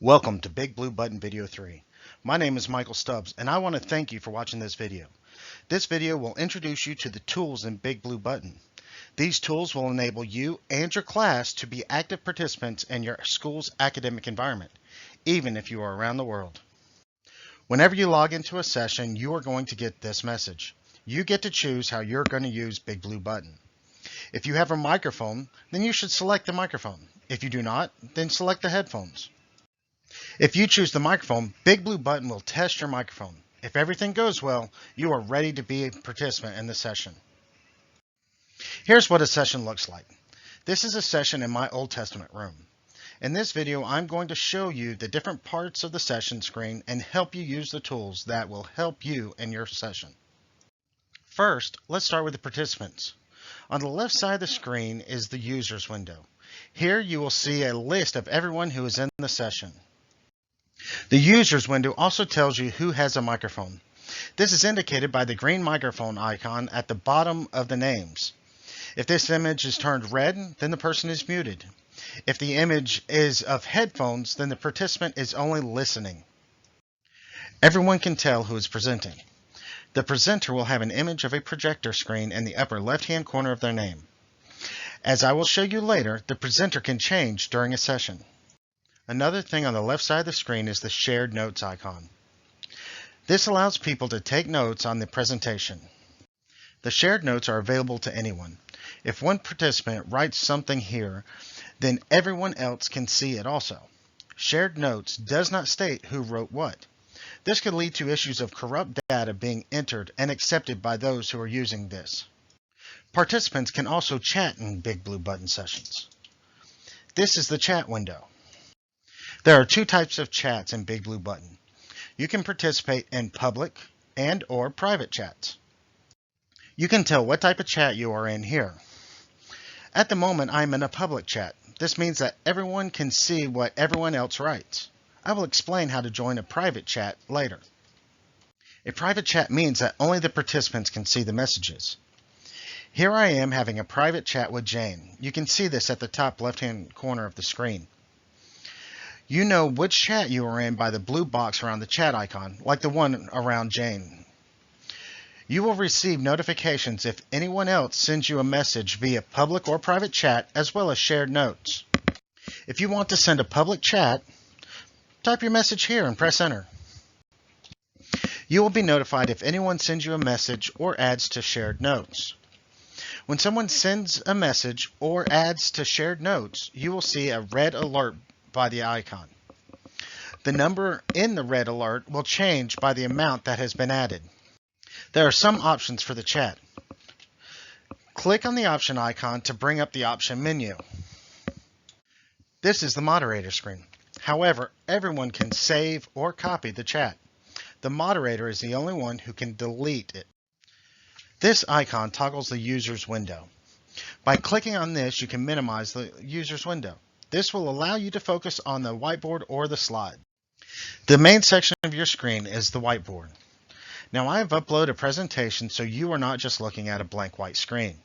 Welcome to Big Blue Button Video 3. My name is Michael Stubbs and I want to thank you for watching this video. This video will introduce you to the tools in Big Blue Button. These tools will enable you and your class to be active participants in your school's academic environment, even if you are around the world. Whenever you log into a session, you are going to get this message. You get to choose how you're going to use Big Blue Button. If you have a microphone, then you should select the microphone. If you do not, then select the headphones. If you choose the microphone, Big Blue Button will test your microphone. If everything goes well, you are ready to be a participant in the session. Here's what a session looks like. This is a session in my Old Testament room. In this video, I'm going to show you the different parts of the session screen and help you use the tools that will help you in your session. First, let's start with the participants. On the left side of the screen is the users window. Here you will see a list of everyone who is in the session. The users window also tells you who has a microphone. This is indicated by the green microphone icon at the bottom of the names. If this image is turned red, then the person is muted. If the image is of headphones, then the participant is only listening. Everyone can tell who is presenting. The presenter will have an image of a projector screen in the upper left-hand corner of their name. As I will show you later, the presenter can change during a session. Another thing on the left side of the screen is the shared notes icon. This allows people to take notes on the presentation. The shared notes are available to anyone. If one participant writes something here, then everyone else can see it also. Shared notes does not state who wrote what. This could lead to issues of corrupt data being entered and accepted by those who are using this. Participants can also chat in Big Blue Button sessions. This is the chat window. There are two types of chats in Big Blue Button. You can participate in public and or private chats. You can tell what type of chat you are in here. At the moment, I'm in a public chat. This means that everyone can see what everyone else writes. I will explain how to join a private chat later. A private chat means that only the participants can see the messages. Here I am having a private chat with Jane. You can see this at the top left-hand corner of the screen. You know which chat you are in by the blue box around the chat icon, like the one around Jane. You will receive notifications if anyone else sends you a message via public or private chat, as well as shared notes. If you want to send a public chat, type your message here and press enter. You will be notified if anyone sends you a message or adds to shared notes. When someone sends a message or adds to shared notes, you will see a red alert by the icon. The number in the red alert will change by the amount that has been added. There are some options for the chat. Click on the option icon to bring up the option menu. This is the moderator screen. However, everyone can save or copy the chat. The moderator is the only one who can delete it. This icon toggles the user's window. By clicking on this, you can minimize the user's window. This will allow you to focus on the whiteboard or the slide. The main section of your screen is the whiteboard. Now I have uploaded a presentation so you are not just looking at a blank white screen.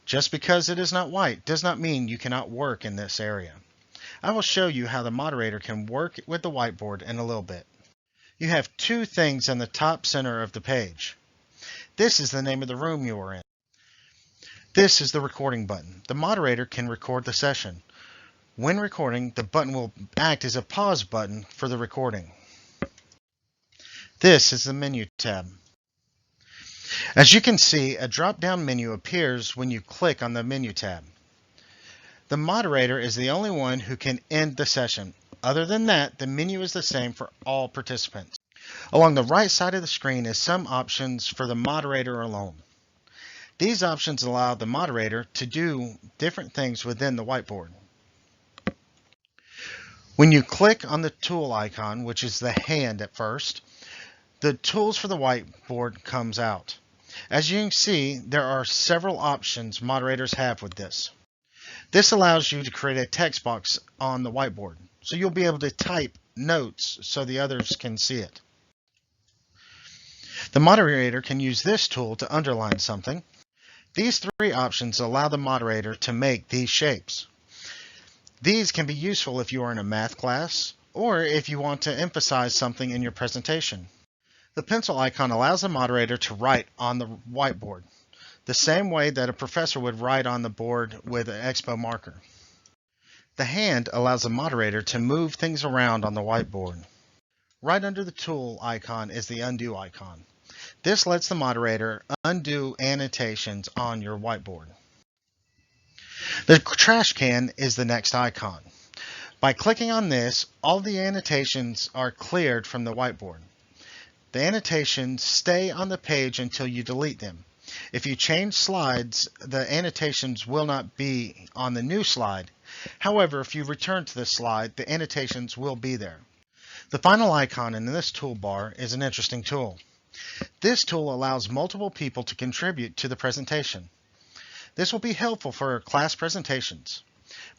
Just because it is not white does not mean you cannot work in this area. I will show you how the moderator can work with the whiteboard in a little bit. You have two things in the top center of the page. This is the name of the room you are in. This is the recording button. The moderator can record the session. When recording, the button will act as a pause button for the recording. This is the menu tab. As you can see, a drop-down menu appears when you click on the menu tab. The moderator is the only one who can end the session. Other than that, the menu is the same for all participants. Along the right side of the screen is some options for the moderator alone. These options allow the moderator to do different things within the whiteboard. When you click on the tool icon, which is the hand at first, the tools for the whiteboard comes out. As you can see, there are several options moderators have with this. This allows you to create a text box on the whiteboard, so you'll be able to type notes so the others can see it. The moderator can use this tool to underline something. These three options allow the moderator to make these shapes. These can be useful if you are in a math class or if you want to emphasize something in your presentation. The pencil icon allows the moderator to write on the whiteboard, the same way that a professor would write on the board with an expo marker. The hand allows the moderator to move things around on the whiteboard. Right under the tool icon is the undo icon. This lets the moderator undo annotations on your whiteboard. The trash can is the next icon. By clicking on this, all the annotations are cleared from the whiteboard. The annotations stay on the page until you delete them. If you change slides, the annotations will not be on the new slide. However, if you return to the slide, the annotations will be there. The final icon in this toolbar is an interesting tool. This tool allows multiple people to contribute to the presentation. This will be helpful for class presentations.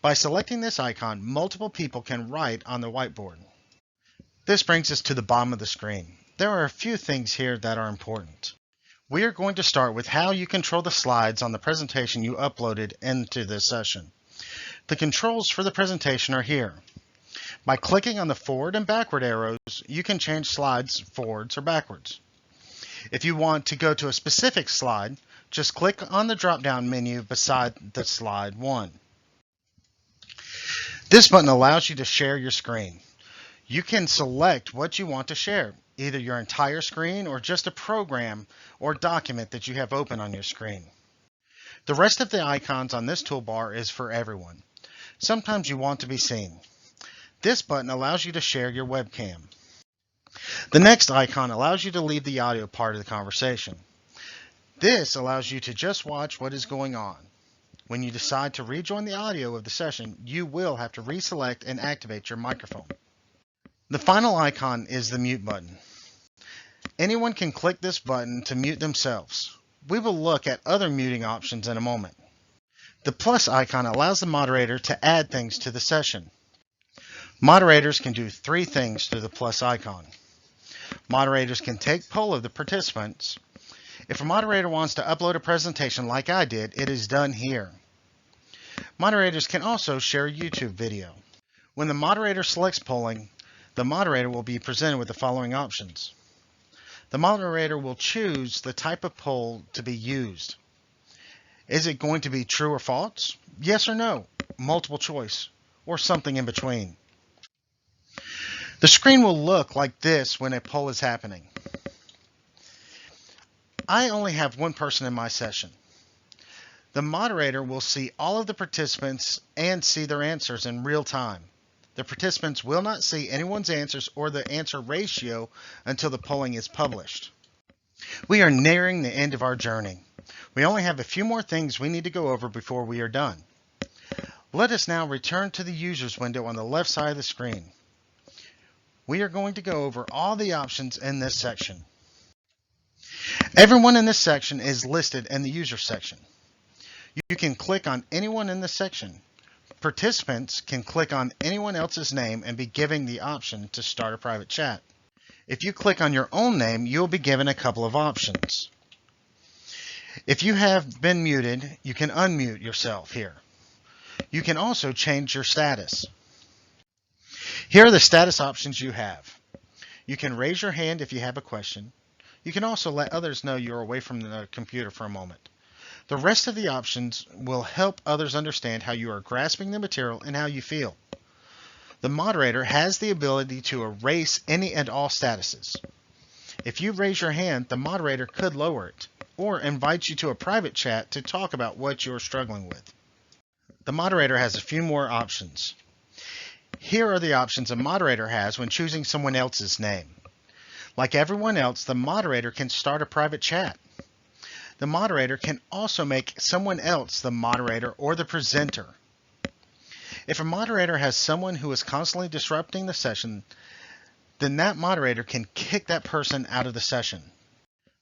By selecting this icon, multiple people can write on the whiteboard. This brings us to the bottom of the screen. There are a few things here that are important. We are going to start with how you control the slides on the presentation you uploaded into this session. The controls for the presentation are here. By clicking on the forward and backward arrows, you can change slides forwards or backwards. If you want to go to a specific slide, just click on the drop-down menu beside the slide 1. This button allows you to share your screen. You can select what you want to share, either your entire screen or just a program or document that you have open on your screen. The rest of the icons on this toolbar is for everyone. Sometimes you want to be seen. This button allows you to share your webcam. The next icon allows you to leave the audio part of the conversation. This allows you to just watch what is going on. When you decide to rejoin the audio of the session, you will have to reselect and activate your microphone. The final icon is the mute button. Anyone can click this button to mute themselves. We will look at other muting options in a moment. The plus icon allows the moderator to add things to the session. Moderators can do 3 things through the plus icon. Moderators can take poll of the participants. If a moderator wants to upload a presentation like I did, it is done here. Moderators can also share a YouTube video. When the moderator selects polling, the moderator will be presented with the following options. The moderator will choose the type of poll to be used. Is it going to be true or false? Yes or no? Multiple choice? Or something in between? The screen will look like this when a poll is happening. I only have one person in my session. The moderator will see all of the participants and see their answers in real time. The participants will not see anyone's answers or the answer ratio until the polling is published. We are nearing the end of our journey. We only have a few more things we need to go over before we are done. Let us now return to the users window on the left side of the screen. We are going to go over all the options in this section. Everyone in this section is listed in the user section. You can click on anyone in this section. Participants can click on anyone else's name and be given the option to start a private chat. If you click on your own name, you'll be given a couple of options. If you have been muted, you can unmute yourself here. You can also change your status. Here are the status options you have. You can raise your hand if you have a question. You can also let others know you're away from the computer for a moment. The rest of the options will help others understand how you are grasping the material and how you feel. The moderator has the ability to erase any and all statuses. If you raise your hand, the moderator could lower it or invite you to a private chat to talk about what you're struggling with. The moderator has a few more options. Here are the options a moderator has when choosing someone else's name. Like everyone else, the moderator can start a private chat. The moderator can also make someone else the moderator or the presenter. If a moderator has someone who is constantly disrupting the session, then that moderator can kick that person out of the session.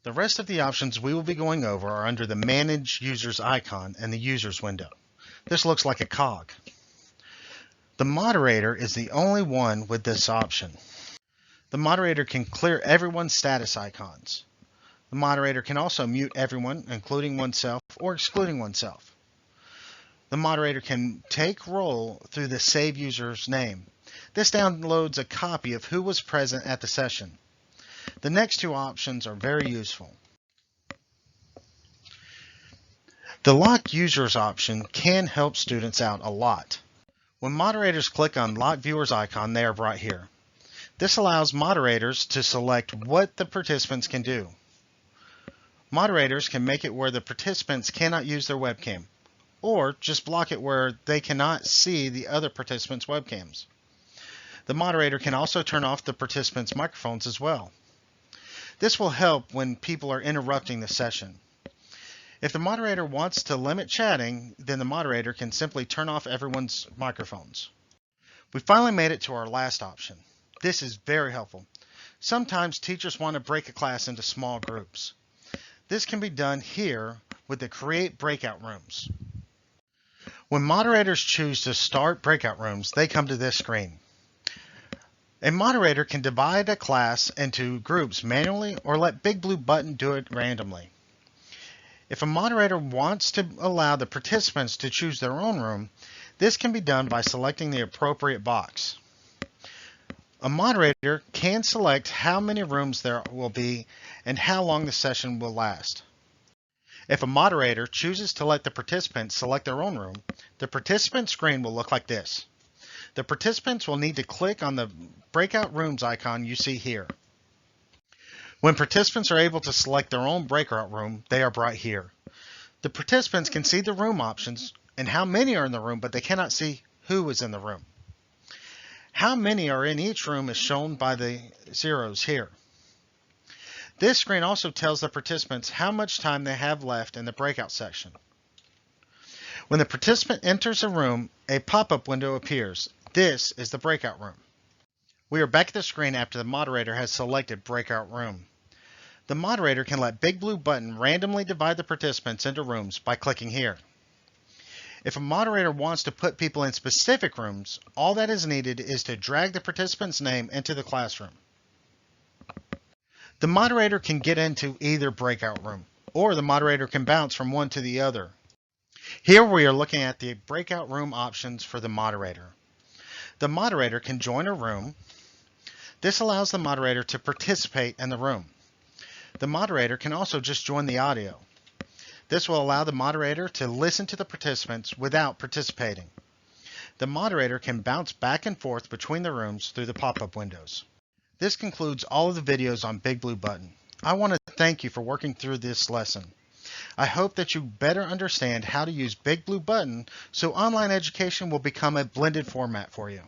The rest of the options we will be going over are under the Manage Users icon in the Users window. This looks like a cog. The moderator is the only one with this option. The moderator can clear everyone's status icons. The moderator can also mute everyone, including oneself or excluding oneself. The moderator can take roll through the Save User's name. This downloads a copy of who was present at the session. The next two options are very useful. The Lock Users option can help students out a lot. When moderators click on Lock Viewers icon, they are brought here. This allows moderators to select what the participants can do. Moderators can make it where the participants cannot use their webcam, or just block it where they cannot see the other participants' webcams. The moderator can also turn off the participants' microphones as well. This will help when people are interrupting the session. If the moderator wants to limit chatting, then the moderator can simply turn off everyone's microphones. We finally made it to our last option. This is very helpful. Sometimes teachers want to break a class into small groups. This can be done here with the Create Breakout Rooms. When moderators choose to start breakout rooms, they come to this screen. A moderator can divide a class into groups manually or let BigBlueButton do it randomly. If a moderator wants to allow the participants to choose their own room, this can be done by selecting the appropriate box. A moderator can select how many rooms there will be and how long the session will last. If a moderator chooses to let the participants select their own room, the participant screen will look like this. The participants will need to click on the breakout rooms icon you see here. When participants are able to select their own breakout room, they are brought here. The participants can see the room options and how many are in the room, but they cannot see who is in the room. How many are in each room is shown by the zeros here. This screen also tells the participants how much time they have left in the breakout section. When the participant enters a room, a pop-up window appears. This is the breakout room. We are back at the screen after the moderator has selected breakout room. The moderator can let BigBlueButton randomly divide the participants into rooms by clicking here. If a moderator wants to put people in specific rooms, all that is needed is to drag the participant's name into the classroom. The moderator can get into either breakout room, or the moderator can bounce from one to the other. Here we are looking at the breakout room options for the moderator. The moderator can join a room. This allows the moderator to participate in the room. The moderator can also just join the audio. This will allow the moderator to listen to the participants without participating. The moderator can bounce back and forth between the rooms through the pop-up windows. This concludes all of the videos on BigBlueButton. I want to thank you for working through this lesson. I hope that you better understand how to use BigBlueButton so online education will become a blended format for you.